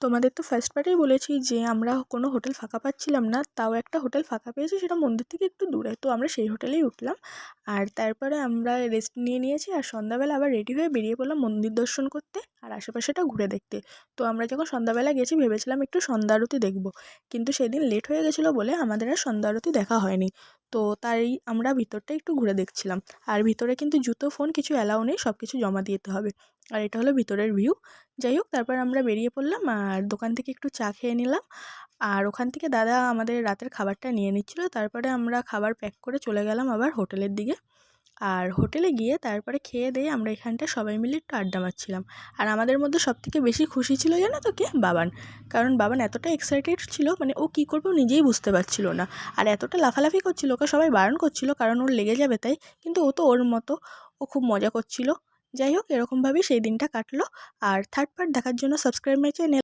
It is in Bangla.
তোমাদের তো ফার্স্ট পার্টেই বলেছি যে আমরা কোনো হোটেল ফাঁকা পাচ্ছিলাম না, তাও একটা হোটেল ফাঁকা পেয়েছি, সেটা মন্দির থেকে একটু দূরে। তো আমরা সেই হোটেলেই উঠলাম, আর তারপরে আমরা রেস্ট নিয়েছি, আর সন্ধ্যাবেলা আবার রেডি হয়ে বেরিয়ে পড়লাম মন্দির দর্শন করতে আর আশেপাশেটা ঘুরে দেখতে। তো আমরা যখন সন্ধ্যাবেলা গেছি ভেবেছিলাম একটু সন্ধ্যা আরতি দেখব, কিন্তু সেদিন লেট হয়ে গেছিলো বলে আমাদের আর সন্ধ্যা আরতি দেখা হয়নি। তো তাই আমরা ভিতরটা একটু ঘুরে দেখছিলাম। আর ভিতরে কিন্তু জুতো ফোন কিছু অ্যালাউ নেই, সব কিছু জমা দিতে হবে। আর এটা হলো ভিতরের ভিউ। যাই হোক, তারপর আমরা বেরিয়ে পড়লাম আর দোকান থেকে একটু চা খেয়ে নিলাম। আর ওখান থেকে দাদা আমাদের রাতের খাবারটা নিয়ে নিচ্ছিল। তারপরে আমরা খাবার প্যাক করে চলে গেলাম আবার হোটেলের দিকে। আর হোটেলে গিয়ে তারপরে খেয়ে দিয়ে আমরা এখানটায় সবাই মিলে একটু আড্ডা মারছিলাম। আর আমাদের মধ্যে সবথেকে বেশি খুশি ছিল জানো তো কে? বাবান। কারণ বাবান এতটা এক্সাইটেড ছিল, মানে ও কী করবে ও নিজেই বুঝতে পারছিল না। আর এতটা লাফালাফি করছিল, ওকে সবাই বারণ করছিল কারণ ওর লেগে যাবে তাই, কিন্তু ও তো ওর মতো, ও খুব মজা করছিল। যাই হোক, এরকমভাবেই সেই দিনটা কাটলো। আর থার্ড পার্ট দেখার জন্য সাবস্ক্রাইব মাই চ্যানেল।